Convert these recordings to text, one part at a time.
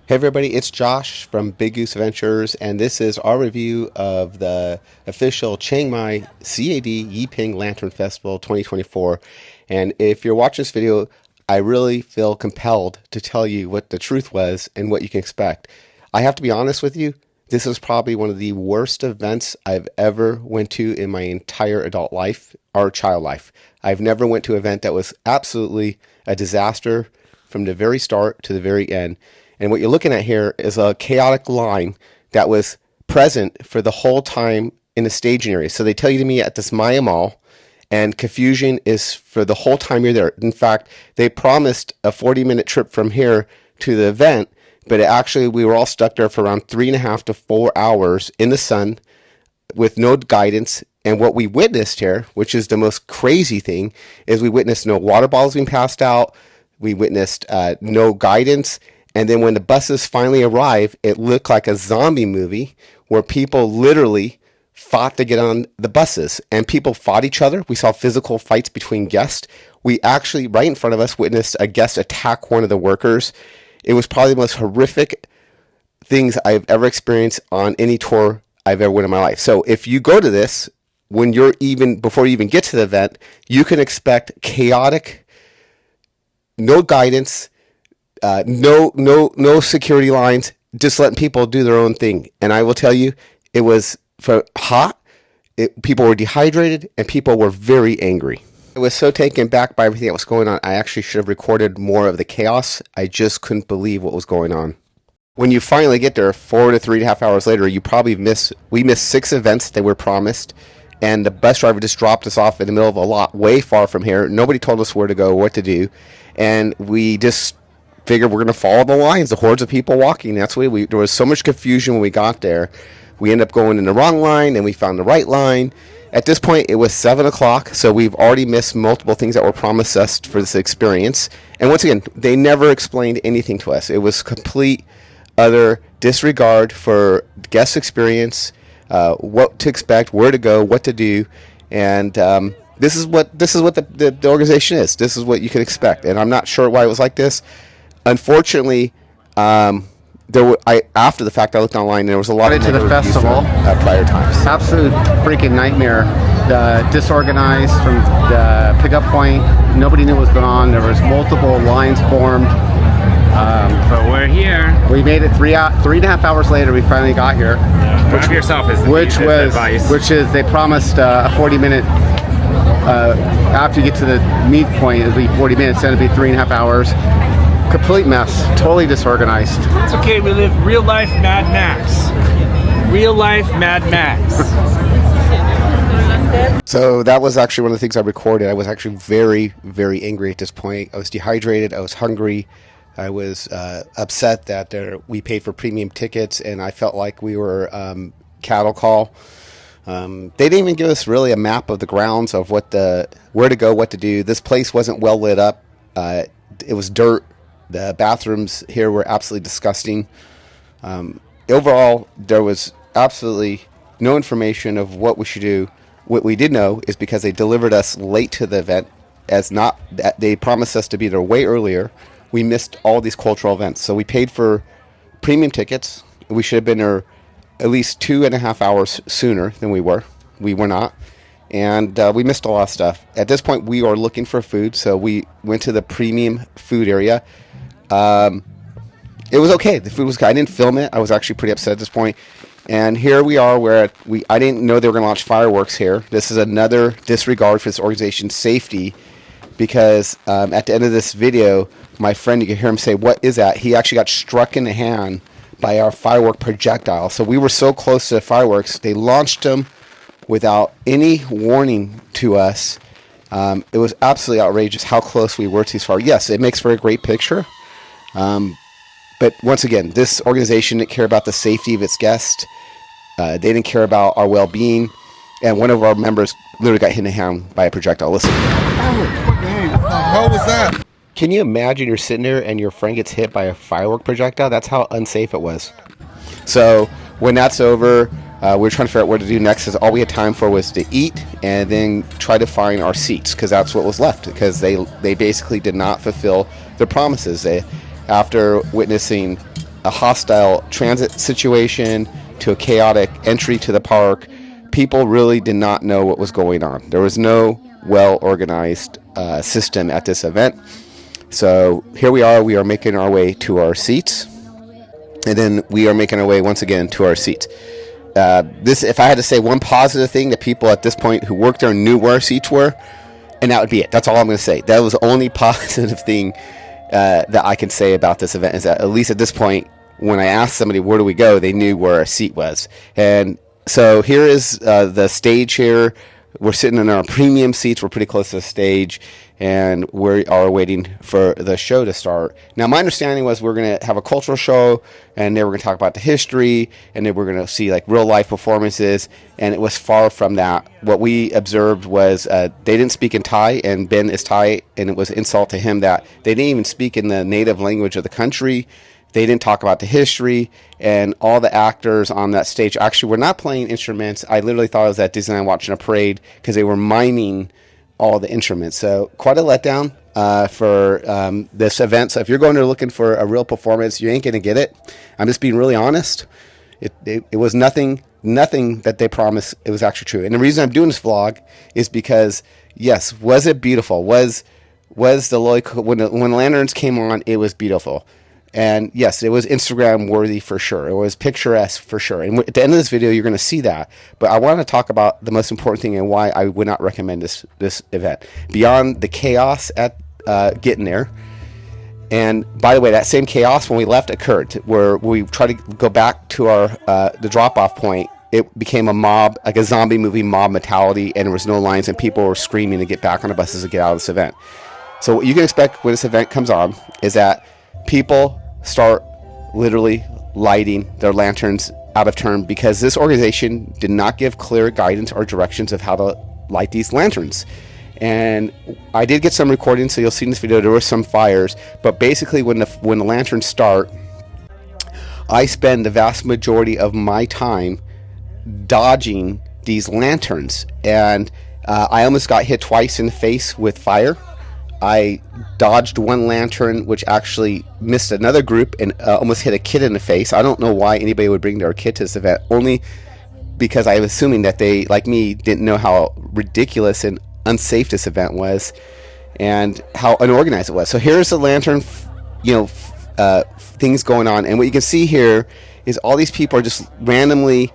Hey everybody, it's Josh from Big Goose Adventures, and this is our review of the official Chiang Mai CAD Yiping Lantern Festival 2024. And if you're watching this video, I really feel compelled to tell you what the truth was and what you can expect. I have to be honest with you, this is probably one of the worst events I've ever went to in my entire adult life or child life. I've never went to an event that was absolutely a disaster from the very start to the very end. And what you're looking at here is a chaotic line that was present for the whole time in the staging area. So they tell you to meet at this Maya Mall, and confusion is for the whole time you're there. In fact, they promised a 40-minute trip from here to the event, but we were all stuck there for around 3.5 to 4 hours in the sun with no guidance. And what we witnessed here, which is the most crazy thing, is we witnessed no water bottles being passed out. We witnessed no guidance. And then when the buses finally arrived, it looked like a zombie movie where people literally fought to get on the buses, and people fought each other. We saw physical fights between guests. We actually, right in front of us, witnessed a guest attack one of the workers. It was probably the most horrific things I've ever experienced on any tour I've ever went in my life. So if you go to this, before you even get to the event, you can expect chaotic, no guidance, no security lines, just letting people do their own thing. And I will tell you, it was hot, people were dehydrated, and people were very angry. I was so taken back by everything that was going on, I actually should have recorded more of the chaos. I just couldn't believe what was going on. When you finally get there, 4 to 3.5 hours later, we missed 6 events that were promised, and the bus driver just dropped us off in the middle of a lot way far from here. Nobody told us where to go, what to do, and we just figured we're going to follow the lines, the hordes of people walking. That's why there was so much confusion when we got there. We ended up going in the wrong line, and we found the right line. At this point, it was 7 o'clock, so we've already missed multiple things that were promised us for this experience. And once again, they never explained anything to us. It was complete, utter disregard for guest experience, what to expect, where to go, what to do, and this is what the organization is. This is what you can expect, and I'm not sure why it was like this. Unfortunately, after the fact, I looked online, and there was a lot of to the festival prior times. Absolute freaking nightmare. Disorganized from the pickup point. Nobody knew what was going on. There was multiple lines formed. But we're here. We made it 3.5 hours later. We finally got here. Yeah, grab yourself is the advice. Which is they promised a 40-minute. After you get to the meet point, it'll be 40 minutes. Then it'll be 3.5 hours. Complete mess, totally disorganized. It's okay, we live real life Mad Max. Real life Mad Max. So that was actually one of the things I recorded. I was actually very, very angry at this point. I was dehydrated, I was hungry, I was upset that we paid for premium tickets, and I felt like we were cattle call. They didn't even give us really a map of the grounds of where to go, what to do. This place wasn't well lit up. It was dirt. The bathrooms here were absolutely disgusting. Overall, there was absolutely no information of what we should do. What we did know is because they delivered us late to the event, they promised us to be there way earlier. We missed all these cultural events. So we paid for premium tickets. We should have been there at least 2.5 hours sooner than we were. We were not. And we missed a lot of stuff. At this point, we are looking for food, so we went to the premium food area. It was okay. The food was good. I didn't film it. I was actually pretty upset at this point. And here we are where I didn't know they were going to launch fireworks here. This is another disregard for this organization's safety, because at the end of this video, my friend, you can hear him say, "What is that?" He actually got struck in the hand by our firework projectile. So we were so close to the fireworks, they launched them without any warning to us. It was absolutely outrageous how close we were to these fireworks. Yes, it makes for a great picture. But once again, this organization didn't care about the safety of its guests. They didn't care about our well-being. And one of our members literally got hit in the hand by a projectile. Listen. What the hell was that? Can you imagine you're sitting there and your friend gets hit by a firework projectile? That's how unsafe it was. So when that's over, we're trying to figure out what to do next, because all we had time for was to eat and then try to find our seats, because that's what was left, because they basically did not fulfill their promises. After witnessing a hostile transit situation to a chaotic entry to the park. People really did not know what was going on. There was no well-organized system at this event. So here we are making our way to our seats, and then we are making our way once again to our seats. If I had to say one positive thing that people at this point who worked there knew where our seats were, and that would be it. That's all I'm going to say. That was the only positive thing that I can say about this event, is that at least at this point, when I asked somebody where do we go, they knew where our seat was. And so here is the stage here. We're sitting in our premium seats. We're pretty close to the stage, and we are waiting for the show to start. Now, my understanding was we're going to have a cultural show, and then we're going to talk about the history, and then we're going to see like real life performances, and it was far from that. What we observed was they didn't speak in Thai, and Ben is Thai, and it was an insult to him that they didn't even speak in the native language of the country. They didn't talk about the history, and all the actors on that stage actually were not playing instruments. I literally thought I was at Disneyland watching a parade because they were miming all the instruments. So quite a letdown for this event. So if you're going there looking for a real performance, you ain't going to get it. I'm just being really honest. It was nothing that they promised. It was actually true. And the reason I'm doing this vlog is because, yes, was it beautiful? Was the when lanterns came on, it was beautiful. And yes, it was Instagram worthy for sure. It was picturesque for sure. And at the end of this video, you're going to see that. But I want to talk about the most important thing and why I would not recommend this event. Beyond the chaos at getting there. And by the way, that same chaos when we left occurred, where we tried to go back to our the drop-off point. It became a mob, like a zombie movie mob mentality, and there was no lines, and people were screaming to get back on the buses to get out of this event. So what you can expect when this event comes on is that people start literally lighting their lanterns out of turn because this organization did not give clear guidance or directions of how to light these lanterns. And I did get some recordings, so you'll see in this video there were some fires, but basically when the lanterns start, I spend the vast majority of my time dodging these lanterns, and I almost got hit twice in the face with fire. I dodged one lantern, which actually missed another group and almost hit a kid in the face. I don't know why anybody would bring their kid to this event, only because I'm assuming that they, like me, didn't know how ridiculous and unsafe this event was and how unorganized it was. So here's the lantern, things going on. And what you can see here is all these people are just randomly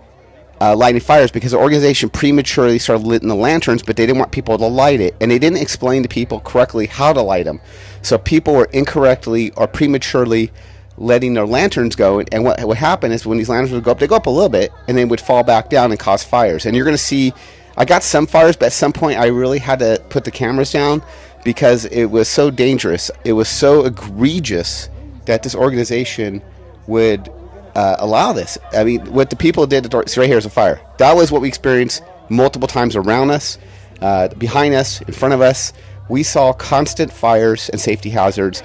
lighting fires because the organization prematurely started lighting the lanterns, but they didn't want people to light it, and they didn't explain to people correctly how to light them. So people were incorrectly or prematurely letting their lanterns go, and what would happen is when these lanterns would go up, they go up a little bit, and then would fall back down and cause fires. And you're going to see, I got some fires, but at some point I really had to put the cameras down because it was so dangerous. It was so egregious that this organization would allow this. I mean, what the people did, so right here is a fire. That was what we experienced multiple times around us, behind us, in front of us. We saw constant fires and safety hazards.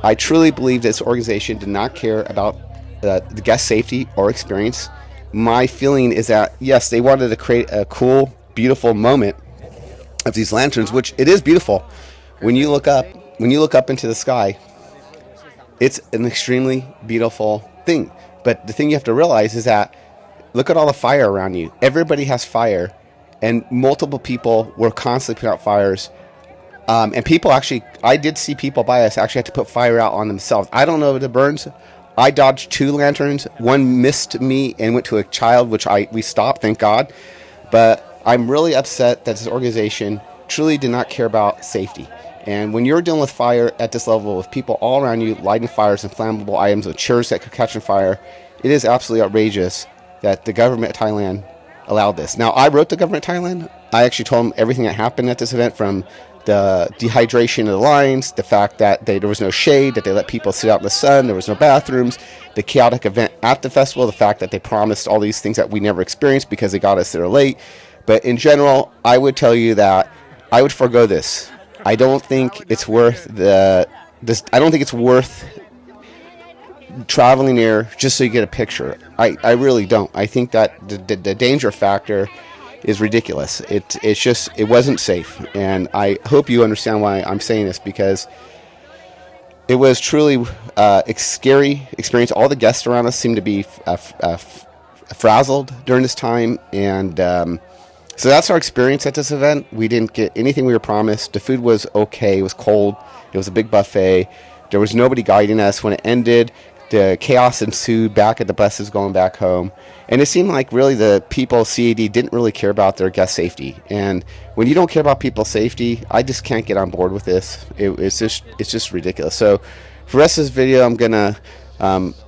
I truly believe this organization did not care about the guest safety or experience. My feeling is that, yes, they wanted to create a cool, beautiful moment of these lanterns, which it is beautiful. When you look up into the sky, it's an extremely beautiful thing. But the thing you have to realize is that look at all the fire around you. Everybody has fire, and multiple people were constantly putting out fires. And people actually, I did see people by us actually had to put fire out on themselves. I don't know if it burns. I dodged 2 lanterns. One missed me and went to a child, which we stopped, thank God. But I'm really upset that this organization truly did not care about safety. And when you're dealing with fire at this level, with people all around you lighting fires and flammable items, with chairs that could catch on fire, it is absolutely outrageous that the government of Thailand allowed this. Now, I wrote the government of Thailand. I actually told them everything that happened at this event, from the dehydration of the lines, the fact that there was no shade, that they let people sit out in the sun, there was no bathrooms, the chaotic event at the festival, the fact that they promised all these things that we never experienced because they got us there late. But in general, I would tell you that I would forego this. I don't think it's worth I don't think it's worth traveling there just so you get a picture. I really don't. I think that the danger factor is ridiculous. It wasn't safe, and I hope you understand why I'm saying this, because It was truly a scary experience. All the guests around us seemed to be frazzled during this time, and so that's our experience at this event. We didn't get anything we were promised. The food was okay. It was cold. It was a big buffet. There was nobody guiding us. When it ended, the chaos ensued back at the buses going back home. And it seemed like really the people, CAD, didn't really care about their guest safety. And when you don't care about people's safety, I just can't get on board with this. It's just ridiculous. So for the rest of this video, I'm going to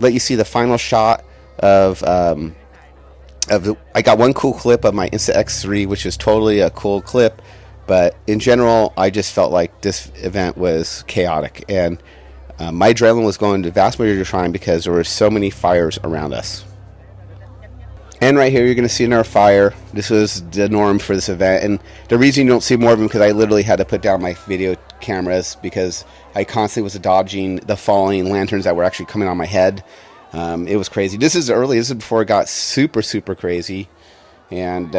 let you see the final shot of I got one cool clip of my Insta X3, which is totally a cool clip. But in general, I just felt like this event was chaotic. And my adrenaline was going the vast majority of the time because there were so many fires around us. And right here, you're going to see another fire. This was the norm for this event. And the reason you don't see more of them because I literally had to put down my video cameras because I constantly was dodging the falling lanterns that were actually coming on my head. It was crazy. This is early. This is before it got super, super crazy. And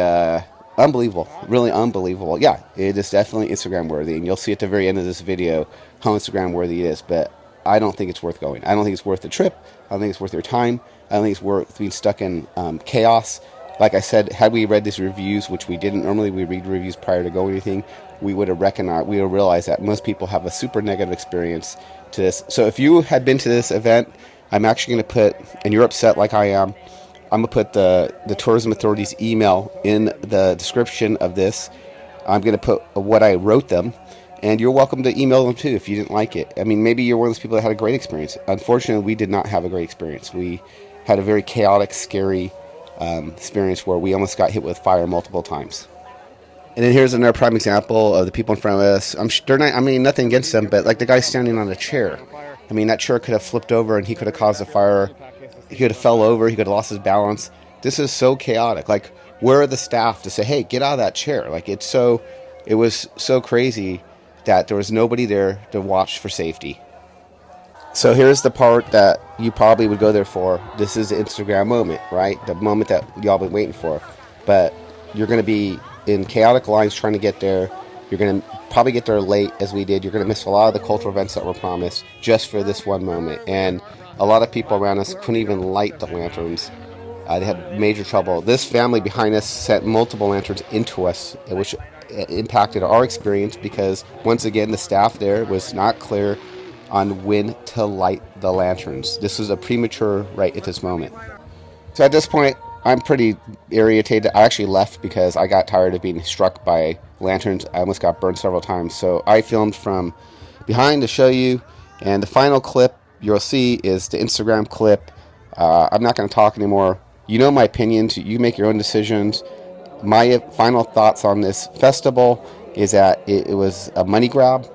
unbelievable. Really unbelievable. Yeah, it is definitely Instagram worthy. And you'll see at the very end of this video how Instagram worthy it is. But I don't think it's worth going. I don't think it's worth the trip. I don't think it's worth your time. I don't think it's worth being stuck in chaos. Like I said, had we read these reviews, which we didn't normally, we read reviews prior to going anything, we would have recognized, we would have realized that most people have a super negative experience to this. So if you had been to this event, I'm actually going to put, and you're upset like I am, I'm going to put the tourism authority's email in the description of this. I'm going to put what I wrote them. And you're welcome to email them too if you didn't like it. I mean, maybe you're one of those people that had a great experience. Unfortunately, we did not have a great experience. We had a very chaotic, scary experience where we almost got hit with fire multiple times. And then here's another prime example of the people in front of us. They're not, I mean, nothing against them, but like the guy standing on a chair. I mean, that chair could have flipped over and he could have caused a fire. He could have fell over. He could have lost his balance. This is so chaotic. Like, where are the staff to say, hey, get out of that chair? Like, it was so crazy that there was nobody there to watch for safety. So here's the part that you probably would go there for. This is the Instagram moment, right? The moment that y'all been waiting for. But you're going to be in chaotic lines trying to get there. You're going to probably get there late as we did. You're going to miss a lot of the cultural events that were promised just for this one moment. And a lot of people around us couldn't even light the lanterns. They had major trouble. This family behind us sent multiple lanterns into us, which impacted our experience because, once again, the staff there was not clear on when to light the lanterns. This was a premature right at this moment. So at this point, I'm pretty irritated. I actually left because I got tired of being struck by lanterns. I almost got burned several times. So I filmed from behind to show you. And the final clip you'll see is the Instagram clip. I'm not going to talk anymore. You know my opinions. You make your own decisions. My final thoughts on this festival is that it was a money grab.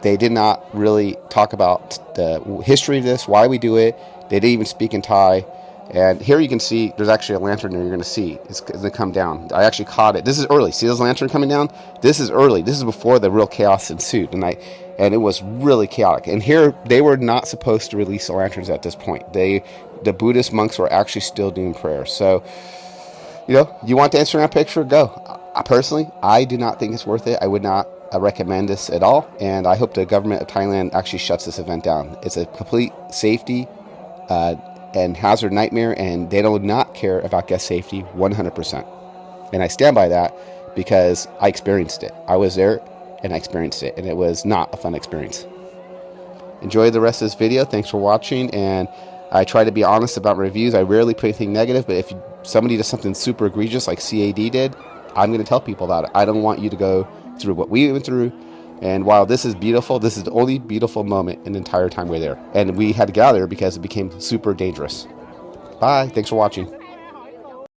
They did not really talk about the history of this, why we do it. They didn't even speak in Thai. And here you can see there's actually a lantern there you're going to see. It's going to come down. I actually caught it. This is early. See those lantern coming down? This is early. This is before the real chaos ensued. And it was really chaotic. And here, they were not supposed to release the lanterns at this point. The Buddhist monks were actually still doing prayer. So, you want the Instagram picture? Go. Personally, I do not think it's worth it. I would not recommend this at all. And I hope the government of Thailand actually shuts this event down. It's a complete safety and hazard nightmare, and they do not care about guest safety 100%. And I stand by that because I experienced it. I was there and I experienced it, and it was not a fun experience. Enjoy the rest of this video. Thanks for watching, and I try to be honest about reviews. I rarely put anything negative, but if somebody does something super egregious like CAD did, I'm going to tell people about it. I don't want you to go through what we went through. And while this is beautiful, this is the only beautiful moment in the entire time we're there. And we had to get out of there because it became super dangerous. Bye. Thanks for watching.